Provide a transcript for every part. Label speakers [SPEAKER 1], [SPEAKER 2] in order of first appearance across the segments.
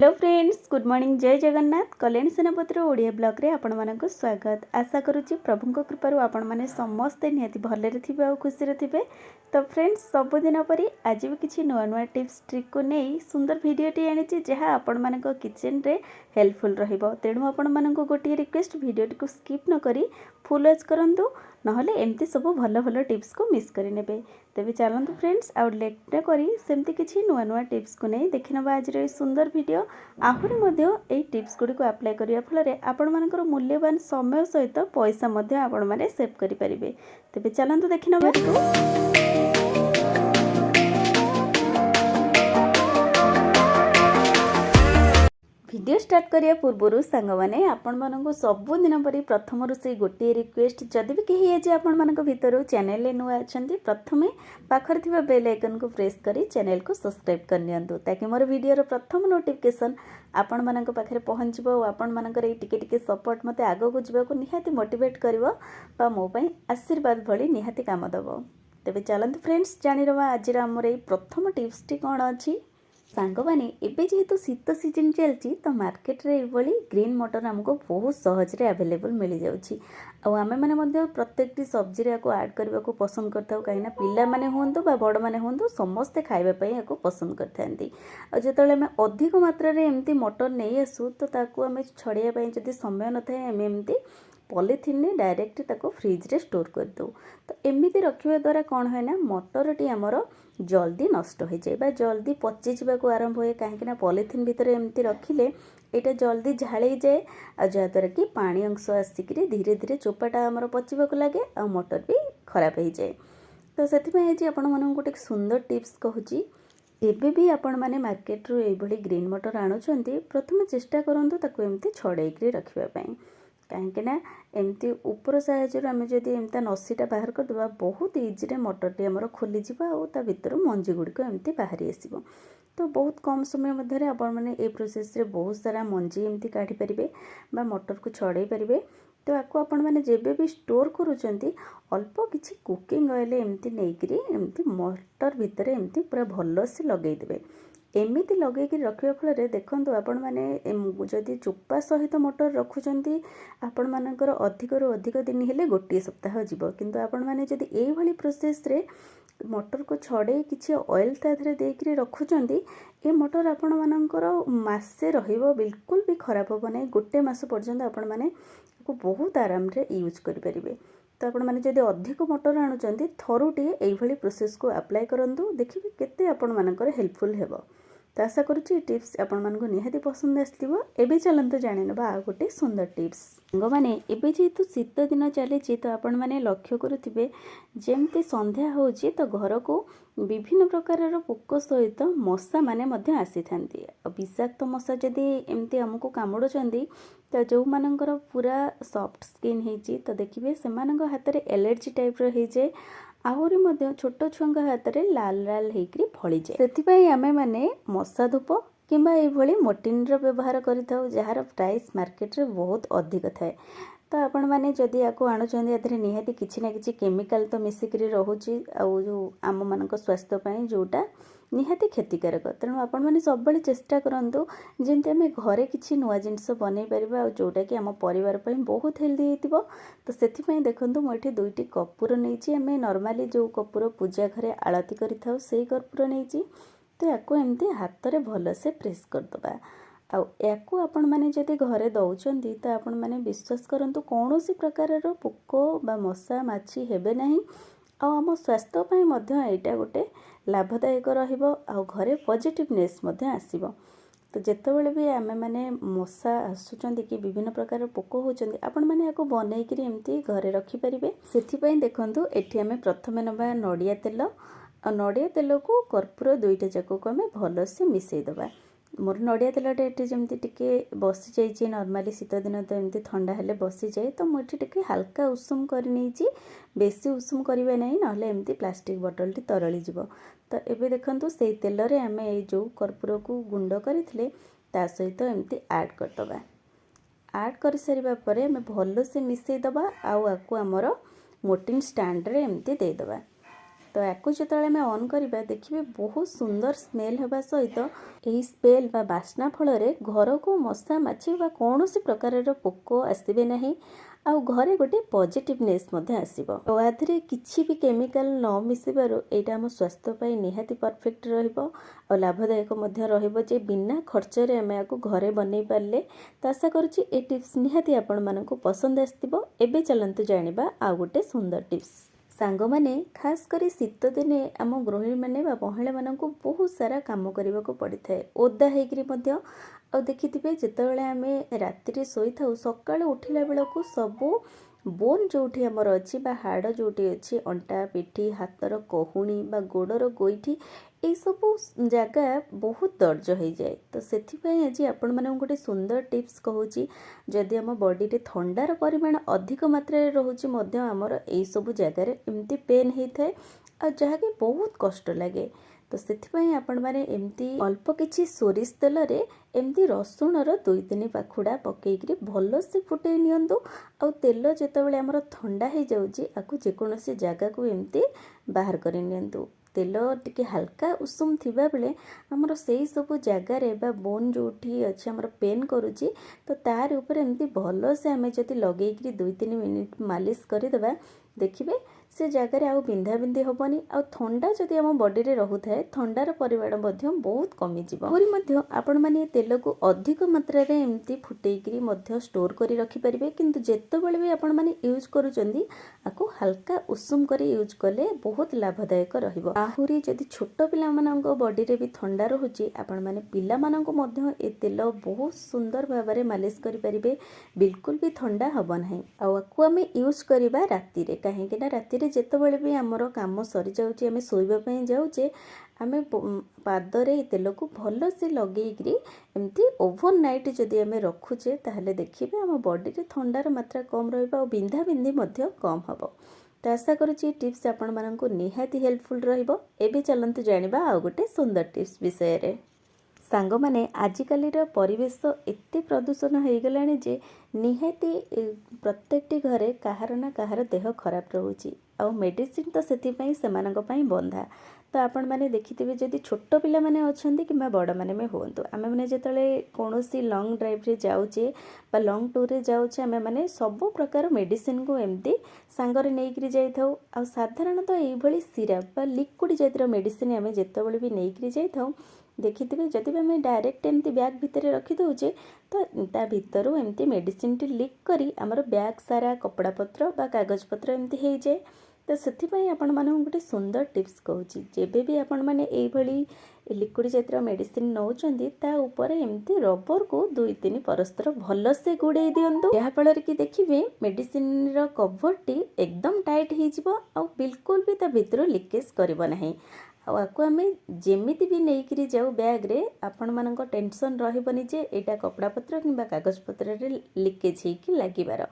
[SPEAKER 1] Hello friends, good morning. जय Jagannath. Kalyani सेनापतिर Odia blog रे आपण मानक स्वागत। आशा करुच्ची प्रभु कृपार आपण माने समस्ते निहाती भलरे थिबे और खुशी रे थिबे। तो फ्रेंड्स, सबुदिन परी आज भी किसी नुआ नुआ टिप्स ट्रिक को नहीं सुंदर भिडियोटी आनी जहाँ आपण मानक किचन रे हेल्पफुल रहिबो। तेणु आपण मानक गोटे रिक्वेस्ट, भिडियोटी को स्किप न करी फुल वॉच करंतु, नहले एमती सब भल भल टिप्स को मिस करि नेबे। तेबे चलंतु फ्रेंड्स, आउ लेट न करी सेमती किसी नुआ नुआ टिप्स को नहीं देखि नबा आज रे सुंदर भिडियो। आहुरी मध्य एई टिप्स गुडी को अप्लाई करिया फलरे आपण मानकर मूल्यवान समय सहित पैसा मध्य आपण माने सेव करि परिबे। तेबे चलंतु देखि नबा। वीडियो स्टार्ट करिया पूर्व सांग मैंने आपण मानक सबुदिन परी प्रथम से गोटे रिक्वेस्ट, जदि भी कहीं आज आपण मानक भितर चैनल नुआ अच्छा प्रथमे पाखर थिबा बेल आइकन को प्रेस करी चैनल को सब्सक्राइब कर नियंतु, ताकि मोर वीडियो प्रथम नोटिफिकेशन आपण मानक पाखरे पहुँचबो और आपण मानकर ए टिके टिके सपोर्ट मते आगो को जीवा को निहाती मोटिवेट करिवो बा मो पई आशीर्वाद भली निहाती काम दबो। तेबे चलंतु फ्रेंड्स, जानि रवा आज हमर ए प्रथम टिप्स टी कोन अछि। सांग माने एबे जेहेतु शीत सीजन चलती, तो मार्केट रे एभली ग्रीन मटर हमको बहुत सहज रे अवेलेबल मिल जाउछि। आ आमे माने मध्य प्रत्येकटी सब्जी रे को ऐड करबा को पसंद करथाउ, काहेना पिला माने होंतु बा बड़ माने होंतु समस्ते खाइबा पई याको पसंद करथांती। आ जेतले आमे अधिक मात्रा रे एम्ति मटर नै आसु, तो ताको आमे छड़िया पई जदि समय न थाए आमे एम्ति पॉलिथिन ने डायरेक्ट ताको फ्रिज रे स्टोर कर दो। तो एमिति रखिबा द्वारा कोन है ना, मटरटी हमर जल्दी नष्ट हो जाए बा जल्दी पचि जाबा को आरंभ होए, काहेकि ना पॉलिथिन भीतर एम्ति रखिले एटा जल्दी झाड़ी जाए आ जहाद्वारा कि पानी अंश आसिक धीरे धीरे चोपाटा हमर पचिबा को लागे आ मटर भी खराब हो जाए। तो से आज आपण मन गोटे सुंदर टिप्स कहूँ। एबे भी आपण माने मार्केट रू एभली ग्रीन मटर आणुचंती, प्रथम चेष्टा करंतु ताको एम्ति छड़ेइकरी रखिबा पई, कहीं एमती ऊपर साहाଯ୍ୟ आम जब एमता नसीटा बाहर करदे बहुत इजी मटरटी आमर खोलीज आ भर मंजी गुड़िक एमती बाहरी आसो। तो बहुत कम समय मध्य आपण मैंने ये प्रोसेस रे बहुत सारा मंजी एमती काढ़ी पारे बा मटर को छड़े पारे। तो आपको आपण मैंने जेबे भी स्टोर करूचंती अल्प किसी कुकिंग ऑयल एमती नहींकरी एमती मटर भितर एमती पूरा भल से लगेदेवे। एमिति लगेकि रखिबा फल देखंतु आपण माने जदि चोपा सहित मटर रखुचंती आपण मानकर अधिक रु अधिक दिन हेले गोटे सप्ताह जीव, किंतु आपण माने जदि एई भली प्रोसेस रे मटर को छड़े किछि ऑयल ता धरे देकरी रखुचंती, ए मटर आपण मानकर मासे रहिबो, बिल्कुल भी खराब हो नै। गोटे मास पर्यंत आपण माने को बहुत आराम रे यूज करि परिबे। तो आपण माने जदि अधिक मटर आणुचंती थरुटी एई भली प्रोसेस को अप्लाई करंतु, देखिबे केते आपण मानकर हेल्पफुल हेबो। तो आशा करुच्ची टिप्स आपण मानक निहाती पसंद आसथिबो। एबे चलंतु जानि नबा आ गोटे सुंदर टिप्स। सांग माने एबे जेहेतु शीत दिन चली, तो आपण माने लक्ष्य करुथिबे जेमती संध्या होउची तो घर को विभिन्न प्रकार पोक सहित मशा माने मध्य आसीथांती। विषाक्त मशा जदि एमती हमको कामुडुचंदी, तो जो मानकर पूरा सॉफ्ट स्किन हेची, तो देखिबे सेमानक हाथ रे एलर्जी टाइप रो हे जे, आहुरी मध्य छोट छुआंक हाथ रे लाल लाल हेकरी फली जाए। सेथिपई आमे माने मशा धूप किंबा एभली मोर्टिन रो व्यवहार करिथाउ, जहार प्राइस मार्केट रे बहुत अधिक थाए। तो आपण माने जदि याको आणुचंदी एथरे निहाती किछि ना किछि केमिकल तो मिसिकरी रहुची, आ जो आम मानक स्वास्थ्य पई जोटा निहाती क्षतिकारक। तेणु आपण माने सब बेले चेष्टा करंतु जेमती आमे घरे किछि नुआ जिनिस बनै परिबा आ जोटा कि आम परिवार पई बहुत हेल्दी हेतिबो। तो सेथिपई देखंतु मो एठी दुईटी कपूर नैची, आमे नॉर्मली जो कपूर पूजा घरे आळती करिथाउ सेही कपूर नैची। तो याको एमती हाथ रे भल से प्रेस कर दबा। याको आपण माने जदि घरे दउचंदी, तो आपण माने विश्वास करंतु कौनसी प्रकार रो पोक बा मशा माछी हेबे नाही। आम स्वास्थ्य पई मध्य एटा गोटे लाभदायक रहिबो आ घरे पॉजिटिवनेस मध्य आसीबो। तो जेतेबेले भी आमे माने मशा आसुचंदी कि विभिन्न प्रकार पोक होचंदी, आपण माने याको बनेइकरी एमती घरे रखि परिबे। सेथि पई देखंतु एठी आमे प्रथमे नबा नडिया तेल, आ नडिया तेल को कर्पूर दुईटा जाक को आमे भल से मिसई दबा। मोर नडिया तेलटा एठी जेमती टिके बसी जाइछि, नॉर्मली शीत दिन तो एमती ठंडा हेले बसी जाए, तो मु एठी टिके हल्का उषुम करि नैछि, बेसी उषुम करिवे नै, नहले एमती प्लास्टिक बोतल टी तरळी जिवो। तो एबे देखंतु सेही तेल रे आमे ए जो कर्पूर को गुंड करिथिले ता सहित एमती ऐड कर दबा। ऐड कर सारिबा परे आमे भल से मिसई दबा, आउ आकु हमर मोर्टिन स्टैंड रे एमती दे दबा। तो याकू जो आम ऑन करवा देखिए बहुत सुंदर स्मेल होगा सहित यही स्मेल बा बास्ना फल घर को मशा माछी बा कौन प्रकार पोक आसबे ना आउ घरे गोटे पॉजिटिवनेस आसो तो आधे किसी भी केमिकल न मिसबार यहाँ आम स्वास्थ्य निहाती परफेक्ट और लाभदायक रे बिना खर्चरे आम या घरे बनई पारे तो आशा करुँची ए टिप्स निहाती आपण मानक पसंद आसो। एबे चलतु जानिबा आउ गोटे सुंदर टिप्स सांग माने खास करी शीत दिने आम गृहिणी माने बा महिला मानक बहुत सारा काम करने को पड़ी थाए ओदा होकर आ देखिथे जितेबाला आम राति शोई था सका उठिला बेलू सबू बोन जो आमर अच्छी हाड़ जोटी अच्छी अंटा पिठी हाथर कहूणी बा गोड़र गोईठी यही सब जगह बहुत दर्ज हो जाए तो से आज आपण मानक गोटे सुंदर टिप्स कहूँ जदि आम बॉडी रे थंडार परिमाण अधिक मात्रा रोचे आमर यही सब जगार एमती पेन होता है आ जहाँकि बहुत कष्ट लगे तो से आपण मैंने एमती अल्प किछि सोरिष तेल रे एमती रसुणर 2-3 पाखुड़ा पकईकरी भल से फुटे नियंतु आ तेल जितेबाला आमर थंडा हो जाउची आकु जेकोसी जगह को एमती बाहर कर नियंतु तेल टिके हल्का उषुम थिबा बेले आमर सेही सब जगार बा बोन जोठी अच्छे आमर पेन करुची तो तार ऊपर एमती भल से आम जदि लगेकरी 2-3 मिनिट मालिश करदेबा देखिए से जगार आउ बिंधा बिंधी हेनी आ थंडा जदि आम बॉडी रे रहुए थंडार परिमाण बहुत कमिजी पूरी आपण मैंने तेल को अधिक मात्रा रे एमती फुटेकरी स्टोर कर रखिपारे किंतु जेतेबेले भी आपण मैंने यूज करूचंदी आको हल्का उषुम कर यूज कले बहुत लाभदायक रहिबो। आहुरी जदि छोट पिला मानक बॉडी रे भी थंडा रहुची आपण मैंने पिला मानक मध्य ए तेल बहुत सुंदर भाव में मालिश करिपारिबे बिल्कुल भी थंडा हबो नाही आकु आमे यूज करबा राति रे कहीं राति जितेबाला भी आमर कम सरी जाऊँचे आम शोवाई जाऊे आम पादरे तेल को भल से लगेकरी एमती ओवरनाइट जदि आम रखुचे ताहले देखिए आम बॉडी रे थंडार मात्रा कम रहिबा और बिंधा बिंधी कम हम तो आशा करुँची टिप्स आपण मानक निहाती हेल्पफुल रहिबो। एबे चलंतु जानिबा आउ गोटे सुंदर टिप्स विषय रे सांग माने आजिकालीर परिवेश एते प्रदूषण हो गलानी जे निहाती प्रत्येकटी घरे काहार ना काहार देह खराब रोची आ मेडिसिन तो सेथिपई सेमानक पई बंधा तो आपण माने देखिथिबे जदि छोट पिला माने अछंती किबा बड़ माने में होंतु आमे माने जेतले कोनोसी लॉन्ग ड्राइव रे जाउचे बा लॉन्ग टूर रे जाउचे आमे माने सब प्रकार मेडिसिन को एमती सांगरे नेइकरी जाइथाउ आ साधारणतः एई भली सिरप बा लिक्विड जातिर मेडिसिन आमे जेतबेले भी नेइकरी जाइथाउ देखिथे जदि आम डायरेक्ट एमती बैग भितर रखी दौचे तो ता भितर एमती मेडिसिन टी लीक करी आमर बैग सारा कपड़ा पत्र बा कागज पत्र एमती हो जाए तो से आपण मानक गोटे सुंदर टिप्स कहूँ जेबे भी आपण माने एई भली लिक्विड जातिर मेडिसिन नौचंदी ता ऊपर एमती रबर को 2-3 परस्तर भल से गुड़े दिंतु याफल कि देखिए मेडिसिन रो कवर टी एकदम टाइट हो बिल्कुल भी ता भीतर लीकेज करब नहीं आकु आम जमीती भी नहीं जाऊ बैग रे आपण मानक टेंशन रहिबनी जे एटा कपड़ा पत्र किंबा कागज पत्र रे लीकेज होइकी लागिबार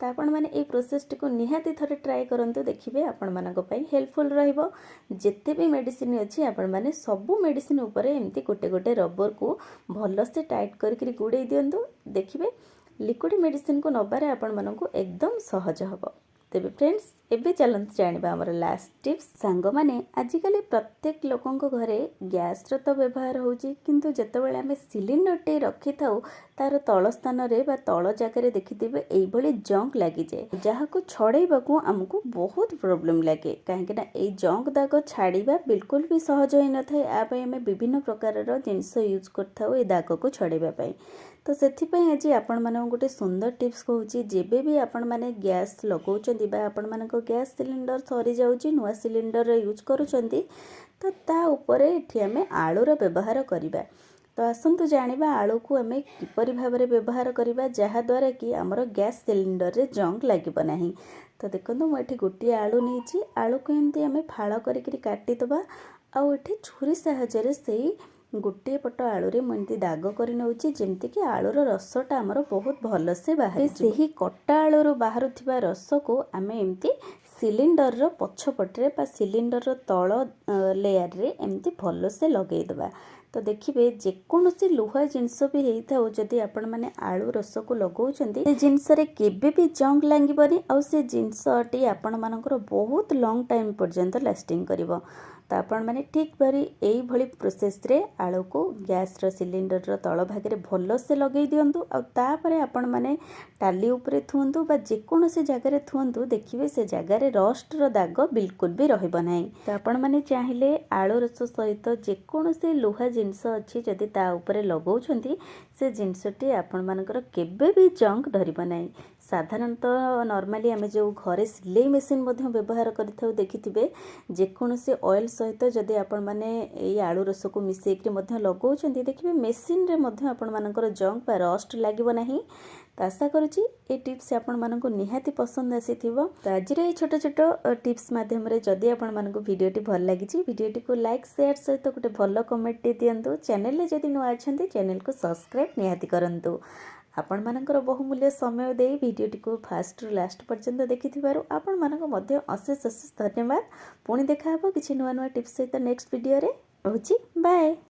[SPEAKER 1] तो आपण माने ए प्रोसेस को निहाती थरे ट्राई करंतु देखिबे आपण मानक पई हेल्पफुल रहिबो। जेते भी मेडिसिन अछि आपण माने सबु मेडिसिन ऊपर एमती गोटे गोटे रबर को भल से टाइट करके गुड़े दियंतु देखिबे लिक्विड मेडिसिन को नबारे आपण मानक एकदम सहज हबो। तेबे फ्रेंड्स एबे चलंत जानिबा हमर लास्ट टिप्स सांग माने आजिकली प्रत्येक लोकंक घरे गैस रो तो व्यवहार होउची किंतु जेतेबेले आमे सिलिंडर टे रखि थाउ तार तळ स्थान रे बा तळ जागारे देखिथिबे एई भली जंक लागि जाय जहाको छड़ेबाकू हमको बहुत प्रॉब्लम लागे काहे ना एई जंक दाग छाड़ीबा बिल्कुल भी सहज होई न थाए आ पई आमे विभिन्न प्रकार रो जिंस यूज करथाउ ए दाग को छड़ेबा पई तो सेथिपई आज आपण मानक गोटे सुंदर टिप्स कहूँ जेबे भी आपण माने गैस लगाउचंदी बा आपण मानक गैस सिलिंडर सरी जाउची नुआ सिलिंडर यूज करूचंदी तो ता ऊपर एठी आमे आलूर व्यवहार करिबा। तो आसंतु जानिबा आलू को आमे किपरि भाबरे व्यवहार करिबा जहा द्वारा कि हमर गैस सिलिंडर रे जंक लागिबो नाही। तो देखंतु म एठी गोटी आलू नेची आलू को एमती आमे फाळ करिकरी काटी दबा आ एठी छुरी सहायरे सेही गोटे पट आलू रे एमती दाग कर नौची जेमती कि आलूर रसटा आमर बहुत भल से बाहर सेही कटा आलूर बाहरुथिबा रस को आमे एमती सिलिंडर रो पछपटे बा सिलिंडर रो तळ लेयर रे एमती भल से लगेई दबा। तो देखिए जेकोसी लुहा जिनस भी होता जदि आपण मैंने आलू रस को लगाउछंती से जिनस रे केबे भी जंग लागिबनी आ से जिनसटी आपण मानकर बहुत लॉन्ग टाइम पर्यंत लास्टिंग करिवो। तो आपण मैंने ठीक बारी यही भली प्रोसेस रे आलू को गैस रो सिलिंडर रो तल भाग रे भल से लगे दियंतु आ तापरे आपण मैंने टाली उपरे थुंतु बा जेकोसी जगह रे थुंतु देखिबे से जगह रे रस्ट रो दाग बिल्कुल भी रहइबो नाही। तो आपण मैंने चाहिले आलू रस सहित जेकोसी लुहा जिनस अच्छी जदि ता उपरे लगाउछंती से जिनसटी आपण मानकर केबे भी जंग धरिबो नाही। साधारणतः नॉर्मली आमे जो घरे सिलाई मेसीन मध्य व्यवहार करिथाउ देखिथिबे जेकोसी ऑयल सहित जदि आपण माने एई आलू रस को मिसेकरी मध्य लगाउछंती देखिबे मेसीन रे मध्य आपण मानकर जंग बा रस्ट लागिबो नाही। तो आशा करुँची ये टिप्स आपण मानक निहाती पसंद आसीथिबो। तो आज ये छोट छोट टिप्स माध्यम रे जदि आपण मानक वीडियोटी भल लागिची वीडियोटी को लाइक शेयर सहित गोटे भल कमेंट टी दियंतु। चैनल रे जदि नुआ अछंती चैनल को सब्सक्राइब निहाती करंतु। आपण मानकर बहुमूल्य समय दे वीडियोटी को फास्ट रु लास्ट पर्यंत देखिथिबारु आपण मानक मध्य अशेष अशेष धन्यवाद। पुणी देखा हबो किछि नुआ नुआ टिप्स सहित नेक्स्ट वीडियो रे। रहूची बाय।